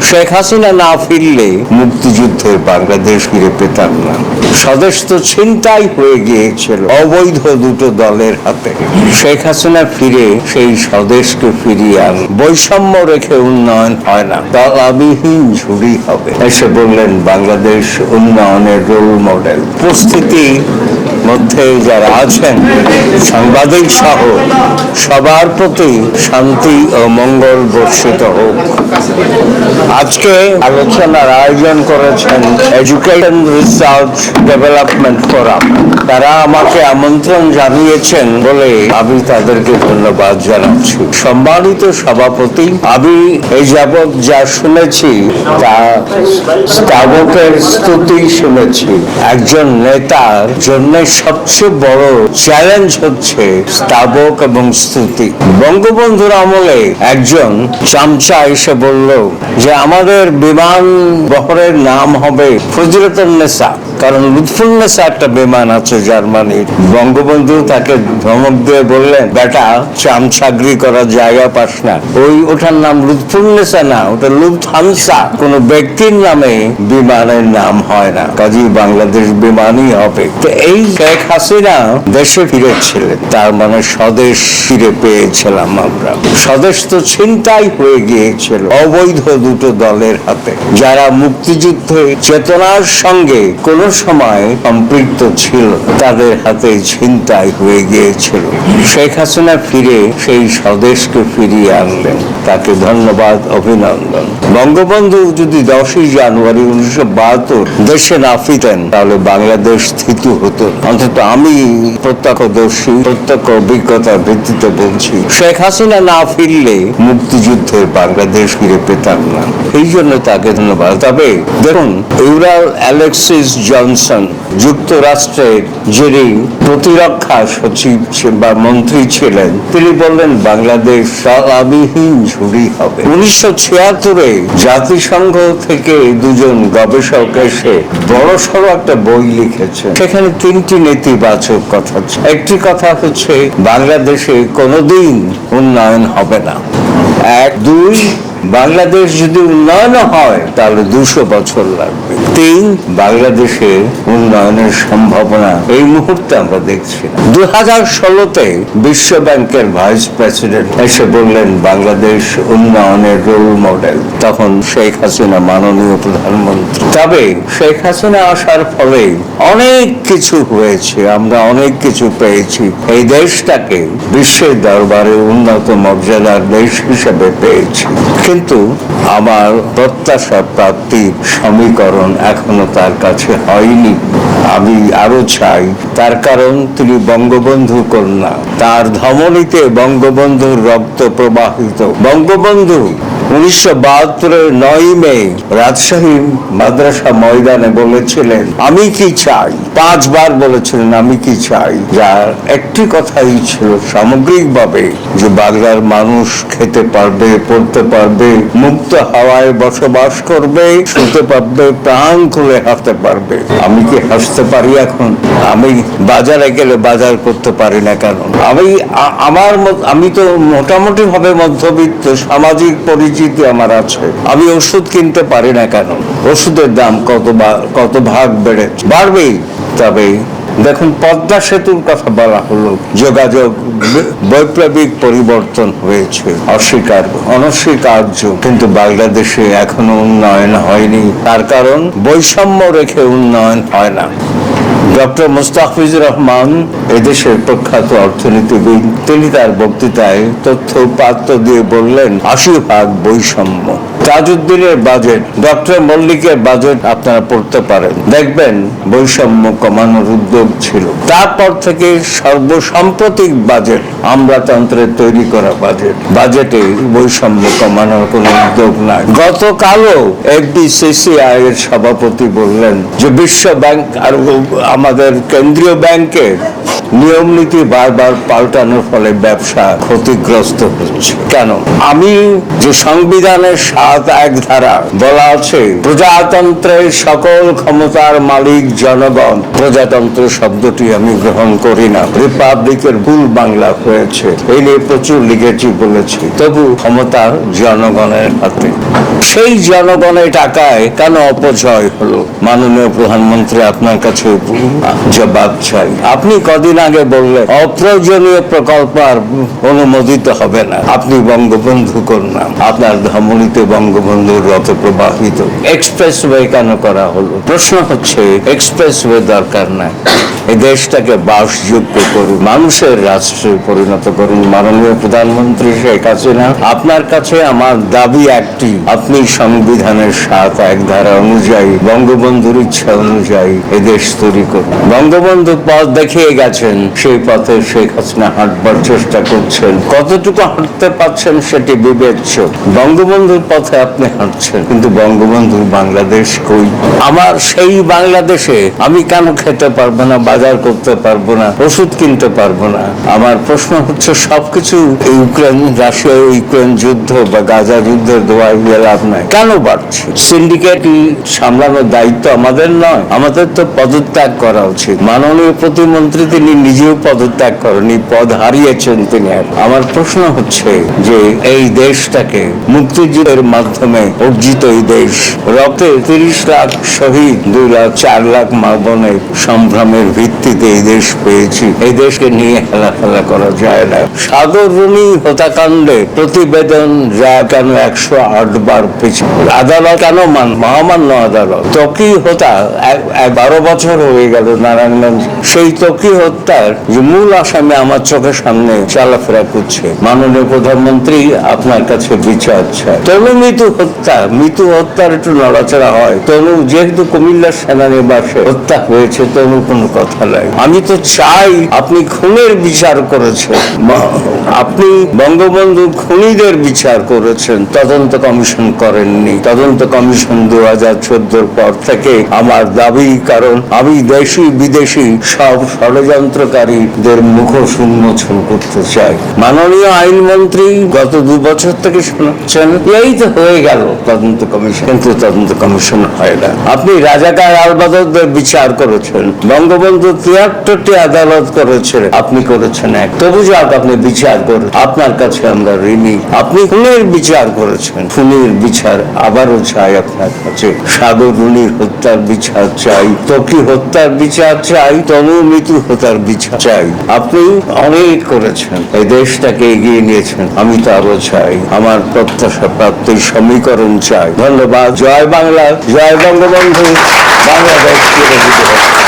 শেখ হাসিনা না ফিরলে মুক্তিযুদ্ধের বাংলাদেশ ফিরে পেতাম না। স্বদেশ তো ছিনতাই হয়ে গিয়েছিল অবৈধ দুটো দলের হাতে। শেখ হাসিনা ফিরে সেই স্বদেশকে ফিরিয়ে আন। বৈষম্য রেখে উন্নয়ন হয় না, দলাবিহীন ঝুড়ি হবে। এসে বললেন বাংলাদেশ উন্নয়নের রোল মডেল। উপস্থিতি মধ্যে যারা আছেন সাংবাদিক সহ সবার প্রতি শান্তি ও মঙ্গল বর্ষিত হোক। আজকে আলোচনার আয়োজন করেছেন এডুকেশন রিসার্চ ডেভেলপমেন্ট ফোরাম। তারা আমাকে আমন্ত্রণ জানিয়েছেন বলে আমি তাদেরকে ধন্যবাদ জানাচ্ছি। সম্মানিত সভাপতি, আমি এই যাবৎ যা শুনেছি তা স্তাবকের স্তুতি শুনেছি। একজন নেতার জন্য সবচেয়ে বড় চ্যালেঞ্জ হচ্ছে স্তাবক এবং স্তুতি। বঙ্গবন্ধুর আমলে একজন চামচা এসে বলল যে আমাদের বিমান বহরের নাম হবে ফজিলতুন্নেসা, কারণ লুৎফুন্নেসা একটা বিমান আছে জার্মানির। বঙ্গবন্ধু তাকে ধমক দিয়ে বললেন, বেটা চামচাগরি করার জায়গা পাস না, ওটার নাম লুৎফুন্নেসা না, ওটা লুফথানসা। কোন ব্যক্তির নামে বিমানের নাম হয় না, কাজেই বাংলাদেশ বিমানই হবে। তো এই শেখ হাসিনা দেশে ফিরেছিলেন, তার মানে স্বদেশ ফিরে পেয়েছিলাম আমরা। স্বদেশ তো ছিনতাই হয়ে গিয়েছিল অবৈধ দুটো দলের হাতে, যারা মুক্তিযুদ্ধে চেতনার সঙ্গে কোন সময় সম্পৃক্ত ছিল, তাদের হাতে ছিনতাই হয়ে গিয়েছিল। শেখ হাসিনা ফিরে সেই স্বদেশকে ফিরিয়ে আনলেন, তাকে ধন্যবাদ, অভিনন্দন। বঙ্গবন্ধু যদি 10ই জানুয়ারি 1972 দেশে না ফিরতেন তাহলে বাংলাদেশ স্থিতি হতো। অন্তত আমি প্রত্যক্ষদর্শী, প্রত্যক্ষ অভিজ্ঞতার ভিত্তিতে বলছি, শেখ হাসিনা না ফিরলে মুক্তিযুদ্ধের বাংলাদেশ ফিরে পেতাম না। এই জন্য তাকে ধন্যবাদ। তবে দেখুন, ইউরাল অ্যালেক্সিস জনসন যুক্তরাষ্ট্রের যিনি প্রতিরক্ষা সচিব বা মন্ত্রী ছিলেন, তিনি বললেন বাংলাদেশ দলাবিহীন ঝুড়ি হবে। 1976-এ জাতিসংঘ থেকে দুজন গবেষক এসে বড়সড় একটা বই লিখেছে। সেখানে 3টি নেতিবাচক কথা। একটি কথা হচ্ছে বাংলাদেশে কোনোদিন উন্নয়ন হবে না। 1, 2, বাংলাদেশ যদি উন্নয়ন হয় তাহলে 200 বছর লাগবে। 3, বাংলাদেশের উন্নয়নের সম্ভাবনা এই মুহূর্তে আমরা দেখছি না। 2016-তে বিশ্ব ব্যাংকের ভাইস প্রেসিডেন্ট এসে বললেন বাংলাদেশ উন্নয়নের রোল মডেল। তখন শেখ হাসিনা মাননীয় প্রধানমন্ত্রী। তবে শেখ হাসিনা আসার ফলে অনেক কিছু হয়েছে, আমরা অনেক কিছু পেয়েছি। এই দেশটাকে বিশ্বের দরবারে উন্নত মর্যাদার দেশ হিসেবে পেয়েছি। কিন্তু আমার প্রত্যাশা প্রাপ্তির সমীকরণ এখনো তার কাছে হয়নি। আমি আরো চাই, তার কারণ তিনি বঙ্গবন্ধু কন্যা, তার ধমনীতে বঙ্গবন্ধুর রক্ত প্রবাহিত। বঙ্গবন্ধু 1972-এর 9 মে রাজশাহী মাদ্রাসা ময়দানে বলেছিলেন আমি কি চাই। 5 বার বলেছিলেন আমি কি চাই, যার একটি কথাই ছিল সামগ্রিকভাবে যে বাংলার মানুষ খেতে পারবে, পড়তে পারবে, মুক্ত হাওয়ায় বসবাস করবে, শুতে পারবে, প্রাণ খুলে হাসতে পারবে। আমি কি হাসতে পারি এখন? আমি বাজারে গেলে বাজার করতে পারি না কেন? আমি তো মোটামুটি ভাবে মধ্যবিত্ত, সামাজিক পরিচিতি আমার আছে। আমি ওষুধ কিনতে পারি না কেন? ওষুধের দাম কত ভাগ বেড়েছে, বাড়বেই। তবে দেখুন, পদ্মা সেতুর কথা বলা হলো, যোগাযোগ বৈপ্লবিক পরিবর্তন হয়েছে, অনস্বীকার্য। কিন্তু বাংলাদেশে এখনো উন্নয়ন হয়নি। তার কারণ বৈষম্য রেখে উন্নয়ন হয় না। ডক্টর মুস্তাফিজুর রহমান এদেশের প্রখ্যাত অর্থনীতিবিদ, তিনি তার বক্তৃতায় তথ্য উপাত্ত দিয়ে বললেন 80% বৈষম্য। তাজউদ্দিনের বাজেট, ডক্টর মল্লিকের বাজেট আপনারা পড়তে পারেন, দেখবেন বৈষম্য কমানোর উদ্যোগ ছিল। তারপর থেকে সর্বসাম্প্রতিক বাজেট, আমলাতন্ত্রের তৈরি করা বাজেটে বৈষম্য কমানোর কোন উদ্যোগ নাই। গতকালও FDCCI এর সভাপতি বললেন যে বিশ্ব ব্যাংক আর আমাদের কেন্দ্রীয় ব্যাংকের নিয়ম নীতি বারবার পাল্টানোর ফলে ব্যবসা ক্ষতিগ্রস্ত হচ্ছে কেন? আমি যে সংবিধানের ৭(১) ধারা বলা আছে প্রজাতন্ত্রের সকল ক্ষমতার মালিক জনগণ, প্রজাতন্ত্র শব্দটি আমি গ্রহণ করি না, রিপাবলিকের ভুল বাংলা হয়েছে, এই নিয়ে প্রচুর লিখেছি বলেছি, তবু ক্ষমতা জনগণের হাতে। সেই জনগণের টাকায় কেন অপচয় হলো? মাননীয় প্রধানমন্ত্রী, আপনার কাছে জবাব চাই। আপনি কদিন আগে বললেন অপ্রয়োজনীয় প্রকল্প আর অনুমোদিত হবে না, আপনি বঙ্গবন্ধু কন্যা, আপনার ধমনীতে বঙ্গবন্ধুর রথ প্রবাহিত। এক্সপ্রেসওয়ে কেন করা হলো? প্রশ্ন হচ্ছে এক্সপ্রেসওয়ে দরকার নাই, এই দেশটাকে বাসযোগ্য করুন, মানুষের রাষ্ট্রে পরিণত করুন। মাননীয় প্রধানমন্ত্রী শেখ হাসিনা, আপনার কাছে আমার দাবি একটি, আপনি সংবিধানের ৭(১) ধারা অনুযায়ী বঙ্গবন্ধুর ইচ্ছা অনুযায়ী এ দেশ তৈরি করুন। বঙ্গবন্ধু পথ দেখিয়ে গেছেন, সেই পথে শেখ হাসিনা হাঁটবার চেষ্টা করছেন, কতটুকু হাঁটতে পারছেন সেটি বিবেচ্য। বঙ্গবন্ধুর পথে আপনি হাঁটছেন, কিন্তু বঙ্গবন্ধুর বাংলাদেশ কই? আমার সেই বাংলাদেশে আমি কেন খেতে পারবো না, বাজার করতে পারবো না, ওষুধ কিনতে পারবো না? আমার প্রশ্ন হচ্ছে সবকিছু ইউক্রেন, রাশিয়া ইউক্রেন যুদ্ধ বা গাজা যুদ্ধের দোয়াই দিয়ে লাভ নাই, কেন বাড়ছে? সিন্ডিকেট সামলানোর দায়িত্ব আমাদের নয়? আমাদের তো পদত্যাগ করা উচিত। মাননীয় প্রতিমন্ত্রী তিনি নিজেও পদত্যাগ করেনি, পদ হারিয়েছেন তিনি। আমার প্রশ্ন হচ্ছে যে এই দেশটাকে মুক্তিযুদ্ধের মাধ্যমে অর্জিত এই দেশ, রক্তে ৩০ লাখ শহীদ, ২ লাখ ৪ লাখ মা বোনের সংগ্রামের ভিত্তিতে এই দেশ পেয়েছি, এই দেশকে নিয়ে হেলাফেলা করা যায় না। সাগর রুনি হত্যাকাণ্ডে প্রতিবেদন যা কেন ১০৮ বার পিছিয়ে, আদালত কেন মহামান্য আদালত ত্বকী হত্যা ১২ বছর হয়ে গেল নারায়ণগঞ্জ, সেই ত্বকী হত্যার যে মূল আসামি আমার চোখের সামনে চলাফেরা করছে। মাননীয় প্রধানমন্ত্রী, আপনার কাছে বিচার চাই। তনু মৃত্যু হত্যার একটু নড়াচড়া হয়, তনু যেহেতু কুমিল্লার সেনানিবাসে হত্যা হয়েছে, তনু কোনো কথা নাই। আমি তো চাই আপনি খুনের বিচার করেছেন, আপনি বঙ্গবন্ধু খুনিদের বিচার করেছেন, তদন্ত কমিশন করেননি। তদন্ত কমিশন ২০১৪ পর থেকে আমার দাবি, কারণ আমি দেশি বিদেশি সব ষড়যন্ত্রকারীদের মুখোশ উন্মোচন করতে চাই। মাননীয় আইনমন্ত্রী গত ২ বছর থেকে শোনাচ্ছেন এই তো হয়ে গেল তদন্ত কমিশন, কিন্তু তদন্ত কমিশন হয় না। আপনি রাজাকার আলবাদরদের বিচার করেছেন, বঙ্গবন্ধু ৭৩টি আদালত করেছে, আপনি করেছেন এক। তবু যাক, আপনি বিচার করেন, আপনার কাছে আমরা ঋণী। আপনি খুনের বিচার করেছেন, খুনের বিচার আবারও চাই আপনার কাছে। সাগর রুনির হত্যার বিচার চাই, ত্বকী হত্যার বিচার চাই, তনু মৃত্যু হত্যার বিচার চাই। আপনি অনেক করেছেন, এই দেশটাকে এগিয়ে নিয়েছেন, আমি তো আরো চাই। আমার প্রত্যাশা প্রাপ্তির সমীকরণ চাই। ধন্যবাদ। জয় বাংলা, জয় বঙ্গবন্ধু, বাংলাদেশ চিরজীবী হোক।